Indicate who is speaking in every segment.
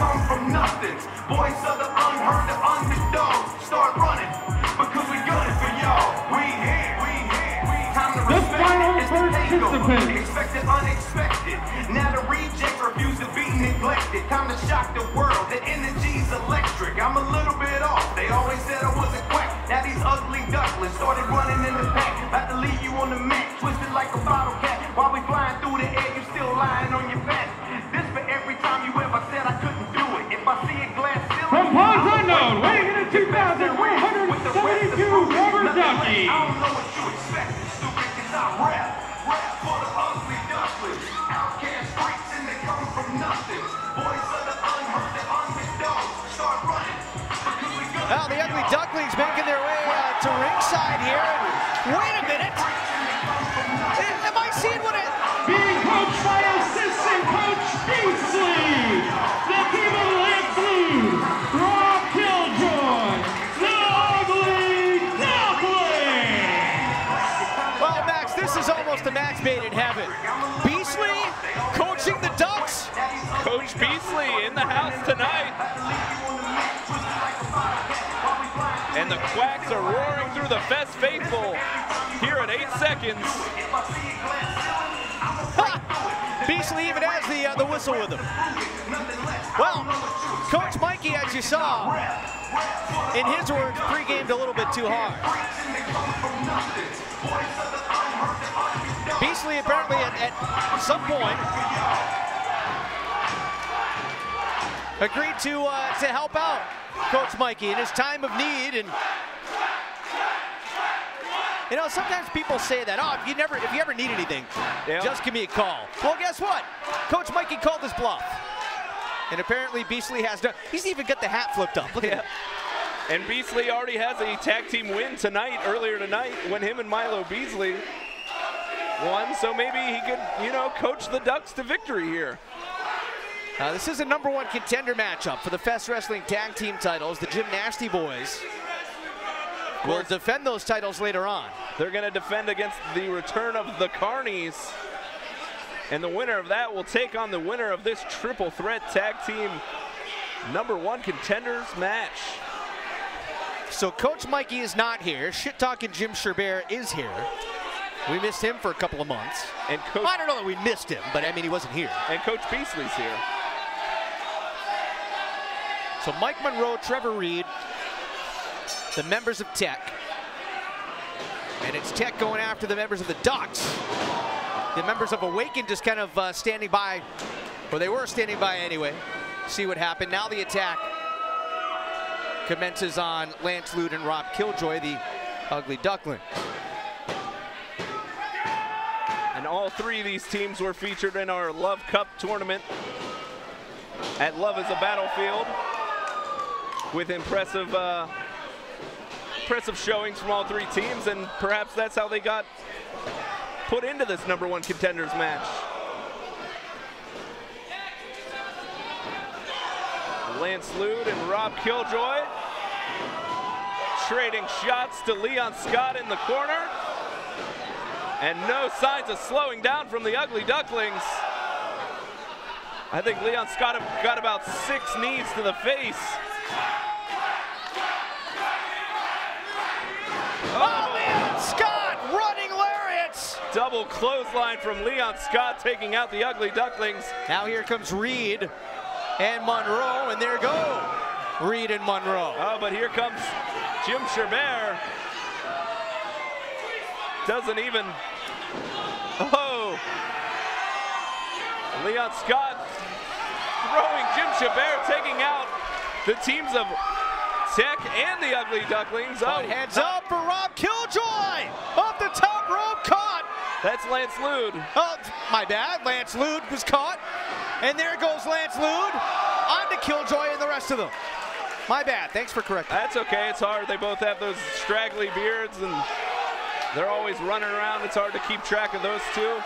Speaker 1: come from nothing. Voice of the unheard, the underdog. Start running, because we gunning for y'all. We here, we here. Time to respect it, it's the takeover. Expected, unexpected. Now the rejects refuse to be neglected. Time to shock the world, the energy's electric. I'm a little bit off, they always said I was a quack. Now these ugly ducklings started running in the pack. About to leave you on the mat, twisted like a bottle cap. While we flying through the air, you still lying on your back. This for every time you ever said I couldn't do it. If I see a glass ceiling,
Speaker 2: from Pons Unknown, weighing in at 2,472, Robert Ducky.
Speaker 1: I don't know what you expected, stupid, cause I rap for the ugly ducklings. Outcast streets and they come from nothing. Voice of the unheard, the underdog. Start running, because we go.
Speaker 3: Well, the ugly ducklings making their way to ringside here. Wait a minute. Am I seeing what it?
Speaker 2: Being coached by assistant coach Beasley. The team of Lance Blue, Rob Killjoy, the ugly ducklings.
Speaker 3: Well, Max, this is almost a match made in heaven. Beasley coaching the Ducks.
Speaker 4: Coach Beasley in the house tonight. And the Quacks are roaring through the Fest faithful here at 8 seconds.
Speaker 3: Ha! Beasley even has the whistle with him. Well, Coach Mikey, as you saw, in his words, pre-gamed a little bit too hard. Beasley apparently at some point agreed to help out Coach Mikey in his time of need. And you know, sometimes people say that, oh, if you ever need anything, just give me a call. Well, guess what? Coach Mikey called his bluff. And apparently Beasley has done. He's even got the hat flipped up. Look at him.
Speaker 4: And Beasley already has a tag team win tonight, earlier tonight, when him and Milo Beasley won. So maybe he could, you know, coach the Ducks to victory here.
Speaker 3: This is a #1 contender matchup for the Fest Wrestling Tag Team titles. The Gym Nasty Boys will defend those titles later on.
Speaker 4: They're going to defend against the return of the Carnies. And the winner of that will take on the winner of this triple threat tag team #1 contenders match.
Speaker 3: So Coach Mikey is not here. Shit Talking Jim Sherbert is here. We missed him for a couple of months.
Speaker 4: And
Speaker 3: I don't know that we missed him, but I mean, he wasn't here.
Speaker 4: And Coach Beasley's here.
Speaker 3: So Mike Monroe, Trevor Reed, the members of T.E.C.H. And it's T.E.C.H. going after the members of the Ducks. The members of Awaken just kind of standing by, or they were standing by anyway. See what happened. Now the attack commences on Lance Lude and Rob Killjoy, the ugly duckling.
Speaker 4: And all three of these teams were featured in our Love Cup tournament at Love is a Battlefield, with impressive showings from all three teams, and perhaps that's how they got put into this #1 contenders match. Lance Lude and Rob Killjoy trading shots to Leon Scott in the corner, and no signs of slowing down from the ugly ducklings. I think Leon Scott got about 6 knees to the face.
Speaker 3: Oh, Leon Scott running lariats.
Speaker 4: Double clothesline from Leon Scott, taking out the ugly ducklings.
Speaker 3: Now here comes Reed and Monroe, and there go Reed and Monroe.
Speaker 4: Oh, but here comes Jim Sherbert. Doesn't even, oh. Leon Scott throwing Jim Sherbert, taking out the teams of T.E.C.H. and the ugly ducklings.
Speaker 3: Oh, heads up for Rob Killjoy. Off the top rope, caught.
Speaker 4: That's Lance Lude.
Speaker 3: Oh, my bad. Lance Lude was caught. And there goes Lance Lude. On to Killjoy and the rest of them. My bad. Thanks for correcting.
Speaker 4: That's okay. It's hard. They both have those straggly beards, and they're always running around. It's hard to keep track of those two.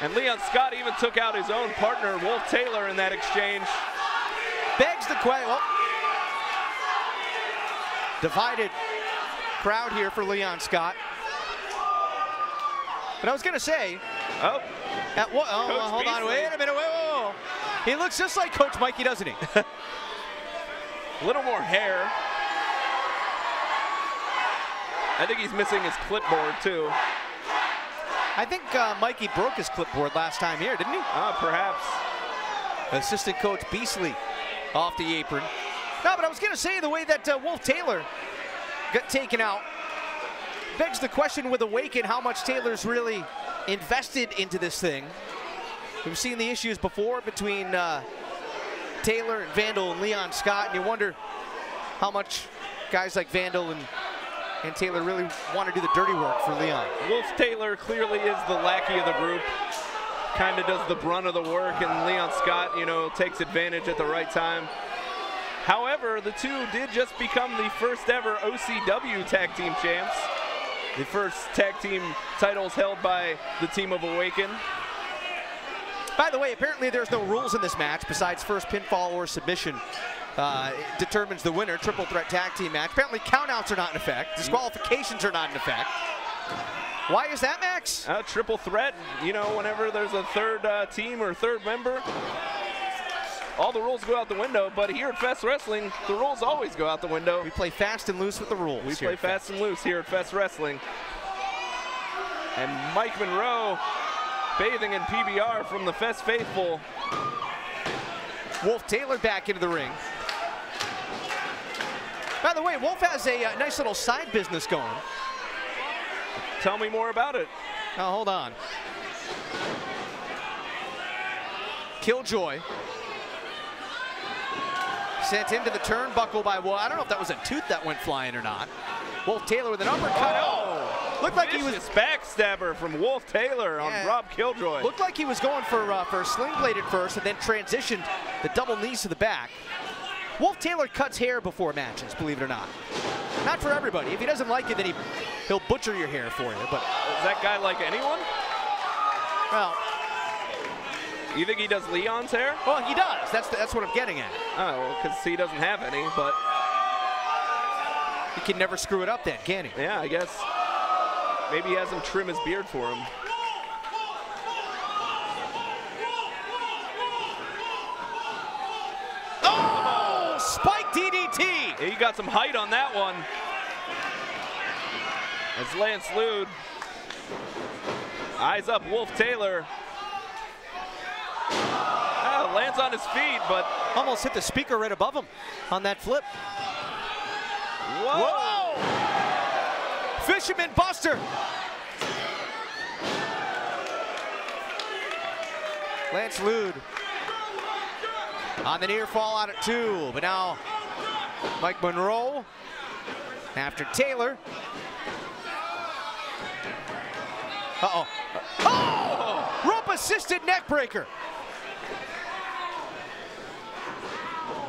Speaker 4: And Leon Scott even took out his own partner, Wolf Taylor, in that exchange.
Speaker 3: Begs the question. Well, divided crowd here for Leon Scott. But I was going to say,
Speaker 4: oh,
Speaker 3: hold on, wait a minute, whoa. He looks just like Coach Mikey, doesn't he?
Speaker 4: A little more hair. I think he's missing his clipboard too.
Speaker 3: I think Mikey broke his clipboard last time here, didn't he?
Speaker 4: Perhaps.
Speaker 3: Assistant Coach Beasley off the apron. No, but I was going to say the way that Wolf Taylor got taken out begs the question with Awaken how much Taylor's really invested into this thing. We've seen the issues before between Taylor and Vandal and Leon Scott, and you wonder how much guys like Vandal and Taylor really want to do the dirty work for Leon.
Speaker 4: Wolf Taylor clearly is the lackey of the group. Kind of does the brunt of the work, and Leon Scott, you know, takes advantage at the right time. However, the two did just become the first ever OCW Tag Team Champs. The first tag team titles held by the team of Awaken.
Speaker 3: By the way, apparently there's no rules in this match besides first pinfall or submission. It determines the winner, triple threat tag team match. Apparently countouts are not in effect. Disqualifications are not in effect. Why is that, Max?
Speaker 4: Triple threat, you know, whenever there's a third team or third member, all the rules go out the window, but here at Fest Wrestling, the rules always go out the window.
Speaker 3: We play fast and loose with the rules.
Speaker 4: We play fast and loose here at Fest Wrestling. And Mike Monroe bathing in PBR from the Fest faithful.
Speaker 3: Wolf Taylor back into the ring. By the way, Wolf has a nice little side business going.
Speaker 4: Tell me more about it.
Speaker 3: Now, hold on. Killjoy sent into the turnbuckle by Wolf. I don't know if that was a tooth that went flying or not. Wolf Taylor with an uppercut. Oh! Looked like he was
Speaker 4: backstabber from Wolf Taylor on Rob Killjoy.
Speaker 3: Looked like he was going for a sling blade at first and then transitioned the double knees to the back. Wolf Taylor cuts hair before matches, believe it or not. Not for everybody. If he doesn't like it, then he'll butcher your hair for you. But
Speaker 4: does that guy like anyone?
Speaker 3: Well,
Speaker 4: you think he does Leon's hair?
Speaker 3: Well, he does. That's what I'm getting at.
Speaker 4: Oh, because he doesn't have any, but
Speaker 3: he can never screw it up then, can he?
Speaker 4: Yeah, I guess. Maybe he has him trim his beard for him.
Speaker 3: Oh! Spike DDT!
Speaker 4: He got some height on that one. As Lance Lude eyes up Wolf Taylor. Lands on his feet, but
Speaker 3: almost hit the speaker right above him on that flip.
Speaker 4: Whoa!
Speaker 3: Fisherman Buster. Lance Lude on the near fall out at 2, but now Mike Monroe after Taylor. Uh-oh. Oh! Rope assisted neck breaker.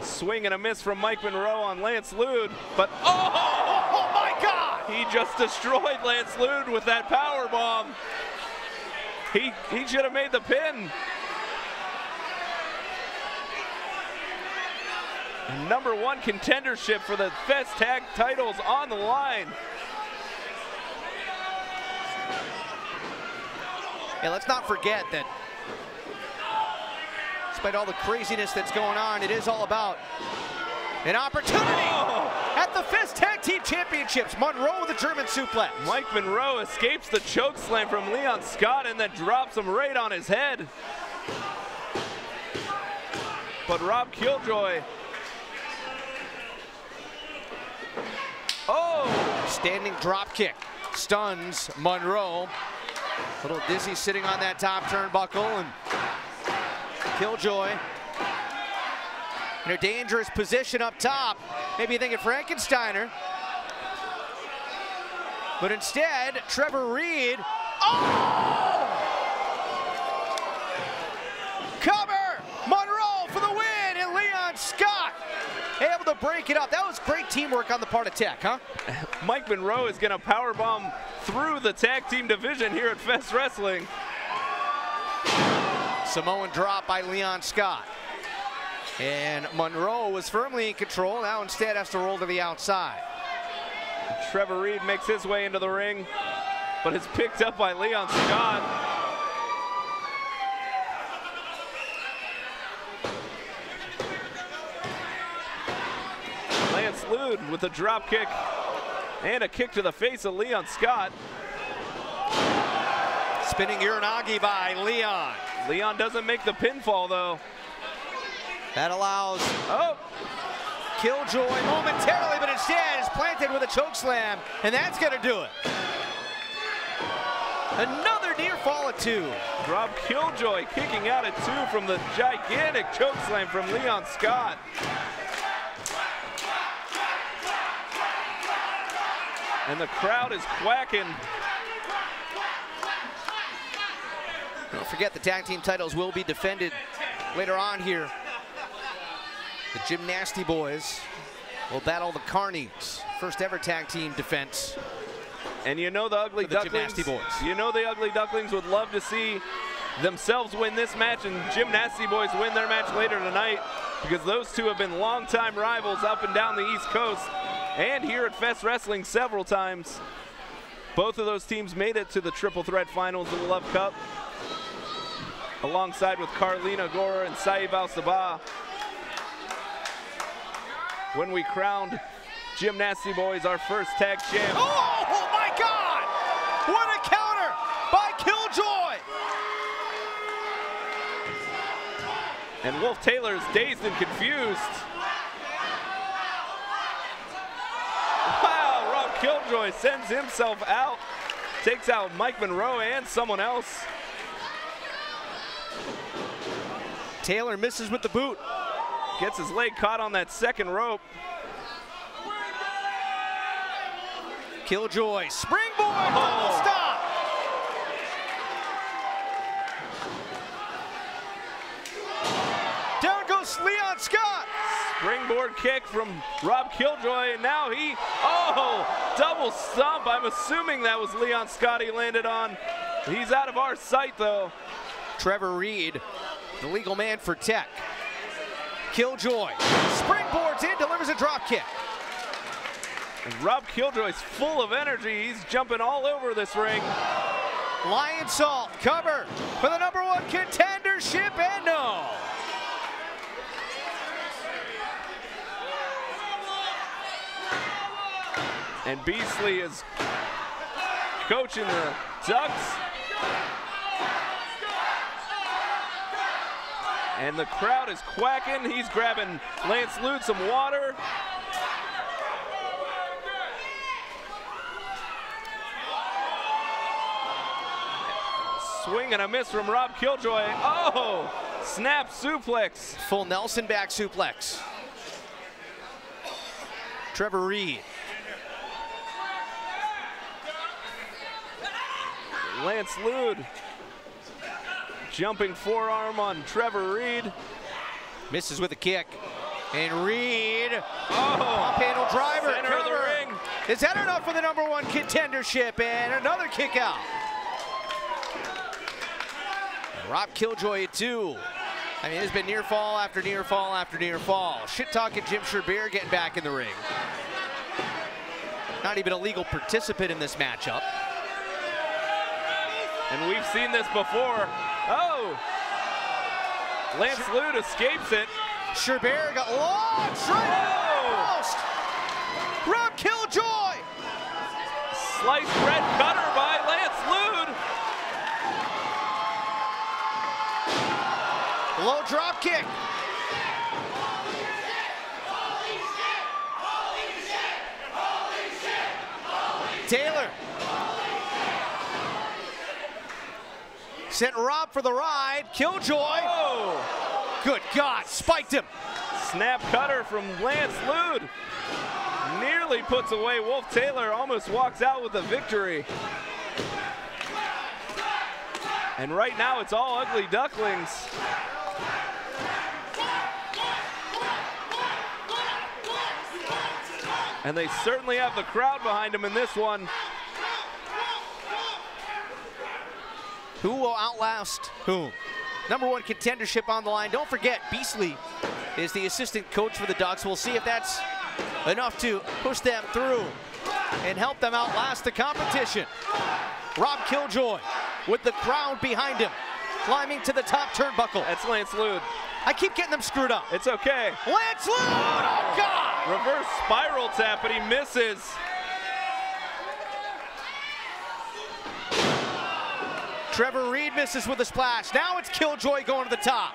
Speaker 4: Swing and a miss from Mike Monroe on Lance Lude, but
Speaker 3: oh my God!
Speaker 4: He just destroyed Lance Lude with that power bomb. He should have made the pin. #1 contendership for the Fest Tag titles on the line.
Speaker 3: And let's not forget that despite all the craziness that's going on, it is all about an opportunity at the Fist Tag Team Championships. Monroe with a German suplex.
Speaker 4: Mike Monroe escapes the choke slam from Leon Scott and then drops him right on his head. But Rob Killjoy.
Speaker 3: Standing drop kick stuns Monroe. Little dizzy sitting on that top turnbuckle, and Killjoy in a dangerous position up top. Maybe you think of Frankensteiner. But instead, Trevor Reed. Oh! Cover! Monroe for the win, and Leon Scott able to break it up. That was great teamwork on the part of Tech, huh?
Speaker 4: Mike Monroe is going to powerbomb through the tag team division here at Fest Wrestling.
Speaker 3: Samoan drop by Leon Scott. And Monroe was firmly in control, now instead has to roll to the outside.
Speaker 4: Trevor Reed makes his way into the ring, but it's picked up by Leon Scott. Lance Lude with a drop kick and a kick to the face of Leon Scott.
Speaker 3: Spinning Uranagi by Leon.
Speaker 4: Leon doesn't make the pinfall though.
Speaker 3: That allows
Speaker 4: Oh!
Speaker 3: Killjoy momentarily, but instead is planted with a choke slam, and that's gonna do it. Another near fall at 2.
Speaker 4: Rob Killjoy kicking out at 2 from the gigantic choke slam from Leon Scott. And the crowd is quacking.
Speaker 3: Don't forget the tag team titles will be defended later on here. The Gymnasty Boys will battle the Carnies. First ever tag team defense.
Speaker 4: And you know the Ugly Ducklings,
Speaker 3: Boys.
Speaker 4: You know the Ugly Ducklings would love to see themselves win this match and Gymnasty Boys win their match later tonight, because those two have been longtime rivals up and down the East Coast and here at Fest Wrestling several times. Both of those teams made it to the Triple Threat Finals of the Love Cup, alongside with Carlina Gora and Saeed Al-Sabah, when we crowned Gymnasty Boys our first tag champ.
Speaker 3: Oh my God! What a counter by Killjoy!
Speaker 4: And Wolf Taylor is dazed and confused. Wow, Rob Killjoy sends himself out, takes out Mike Monroe and someone else.
Speaker 3: Taylor misses with the boot.
Speaker 4: Gets his leg caught on that second rope.
Speaker 3: Killjoy, springboard, double stop. Down goes Leon Scott.
Speaker 4: Springboard kick from Rob Killjoy, and now he, double stomp. I'm assuming that was Leon Scott he landed on. He's out of our sight though.
Speaker 3: Trevor Reed, the legal man for Tech. Killjoy springboards in, delivers a drop kick.
Speaker 4: And Rob Killjoy's full of energy. He's jumping all over this ring.
Speaker 3: Lion Salt cover for the #1 contendership, and no.
Speaker 4: And Beasley is coaching the Ducks. And the crowd is quacking. He's grabbing Lance Lude some water. Swing and a miss from Rob Killjoy. Oh, snap suplex.
Speaker 3: Full Nelson back suplex. Trevor Reed.
Speaker 4: Lance Lude. Jumping forearm on Trevor Reed.
Speaker 3: Misses with a kick. And Reed, pump handle driver,
Speaker 4: center of the ring.
Speaker 3: Is that enough for the #1 contendership? And another kick out. Rob Killjoy at 2. I mean, it's been near fall after near fall after near fall. Shit talking Jim Sherbeer getting back in the ring. Not even a legal participant in this matchup.
Speaker 4: And we've seen this before. Oh! Lance Lude escapes it.
Speaker 3: Sherbeer got launched right post. Rob Killjoy.
Speaker 4: Sliced red cutter by Lance Lude.
Speaker 3: Low drop kick. Taylor. Sent Rob for the ride. Killjoy.
Speaker 4: Oh.
Speaker 3: Good God, spiked him.
Speaker 4: Snap cutter from Lance Lude. Nearly puts away Wolf Taylor, almost walks out with a victory. And right now it's all Ugly Ducklings. And they certainly have the crowd behind them in this one.
Speaker 3: Who will outlast whom? #1 contendership on the line. Don't forget, Beasley is the assistant coach for the Ducks. We'll see if that's enough to push them through and help them outlast the competition. Rob Killjoy with the crowd behind him, climbing to the top turnbuckle.
Speaker 4: That's Lance Lude.
Speaker 3: I keep getting them screwed up.
Speaker 4: It's okay.
Speaker 3: Lance Lude! Oh, God!
Speaker 4: Reverse spiral tap, but he misses.
Speaker 3: Trevor Reed misses with a splash. Now it's Killjoy going to the top.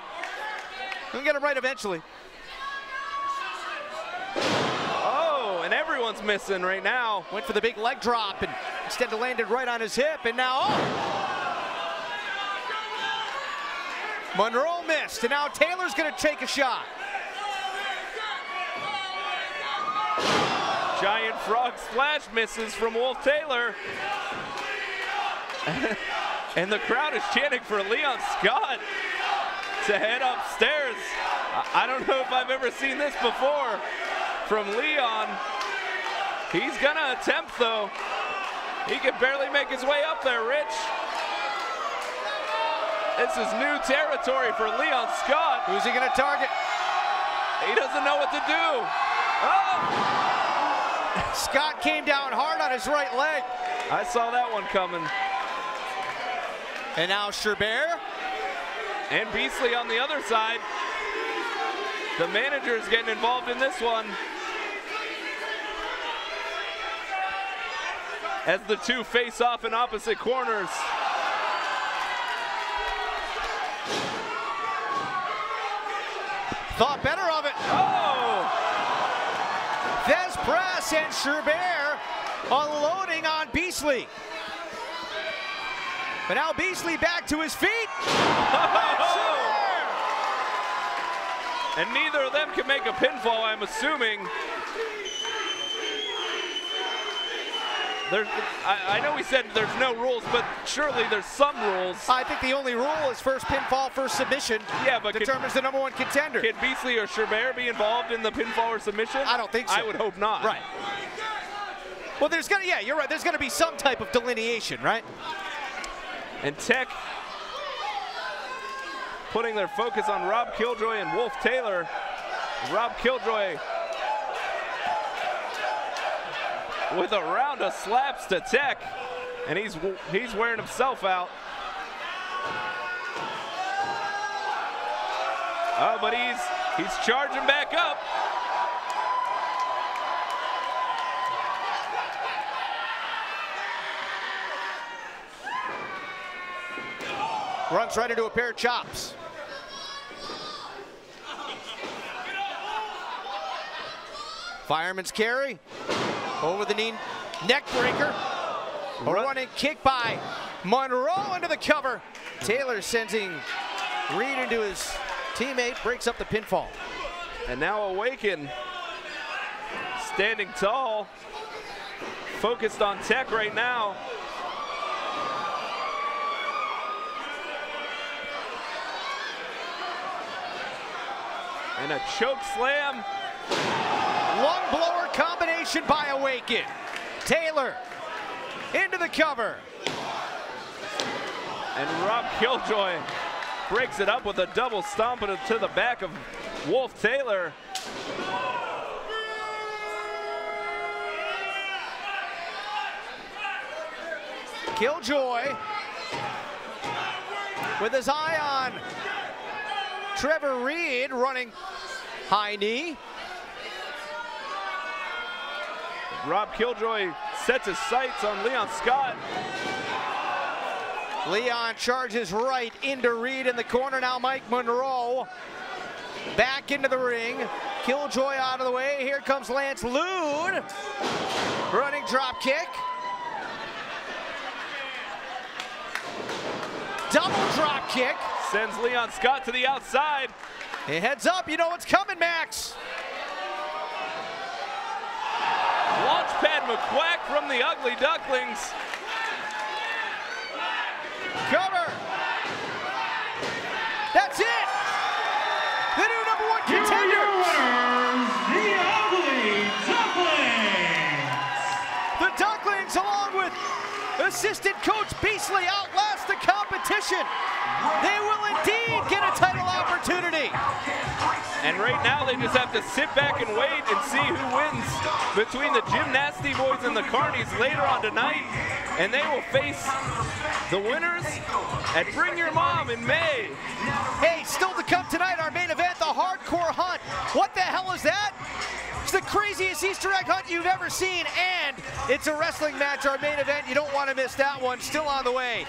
Speaker 3: We'll get him right eventually.
Speaker 4: Oh, and everyone's missing right now.
Speaker 3: Went for the big leg drop and instead landed right on his hip, and now, Monroe missed, and now Taylor's gonna take a shot.
Speaker 4: Giant frog splash misses from Wolf Taylor. And the crowd is chanting for Leon Scott to head upstairs. I don't know if I've ever seen this before from Leon. He's gonna attempt though. He can barely make his way up there, Rich. This is new territory for Leon Scott.
Speaker 3: Who's he gonna target?
Speaker 4: He doesn't know what to do. Oh!
Speaker 3: Scott came down hard on his right leg.
Speaker 4: I saw that one coming.
Speaker 3: And now Sherbert.
Speaker 4: And Beasley on the other side. The manager is getting involved in this one. As the two face off in opposite corners.
Speaker 3: Thought better of it.
Speaker 4: Oh!
Speaker 3: Thez press and Sherbert unloading on Beasley. But now Beasley back to his feet.
Speaker 4: And neither of them can make a pinfall, I'm assuming. I know we said there's no rules, but surely there's some rules.
Speaker 3: I think the only rule is first pinfall, first submission.
Speaker 4: Yeah, but
Speaker 3: determines the #1 contender.
Speaker 4: Can Beasley or Sherbert be involved in the pinfall or submission?
Speaker 3: I don't think so.
Speaker 4: I would hope not.
Speaker 3: Right. Well, there's gonna, yeah, you're right. There's gonna be some type of delineation, right?
Speaker 4: And T.E.C.H putting their focus on Rob Killjoy and Wolf Taylor. Rob Killjoy with a round of slaps to T.E.C.H, and he's wearing himself out. Oh, but he's charging back up.
Speaker 3: Runs right into a pair of chops. Fireman's carry. Over the knee, neck breaker. A running kick by Monroe into the cover. Taylor sending Reed into his teammate, breaks up the pinfall.
Speaker 4: And now Awaken standing tall, focused on T.E.C.H right now. And a choke slam.
Speaker 3: Lung blower combination by Awaken. Taylor into the cover.
Speaker 4: And Rob Killjoy breaks it up with a double stomp to the back of Wolf Taylor.
Speaker 3: Killjoy with his eye on Trevor Reed, running high knee.
Speaker 4: Rob Killjoy sets his sights on Leon Scott.
Speaker 3: Leon charges right into Reed in the corner. Now Mike Monroe back into the ring. Killjoy out of the way. Here comes Lance Lude. Running drop kick. Double drop kick.
Speaker 4: Sends Leon Scott to the outside.
Speaker 3: He heads up. You know what's coming, Max.
Speaker 4: Launchpad McQuack from the Ugly Ducklings.
Speaker 3: Cover. That's it. The new #1 contender.
Speaker 2: The Ugly Ducklings.
Speaker 3: The Ducklings, along with assistant coach Beasley, outlast the competition. They will indeed get a title opportunity.
Speaker 4: And right now they just have to sit back and wait and see who wins between the Gymnasty Boys and the Carnies later on tonight. And they will face the winners at Bring Your Mom in May.
Speaker 3: Hey, still to come tonight, our main event. easiest Easter egg hunt you've ever seen, and it's a wrestling match, our main event. You don't want to miss that one. Still on the way.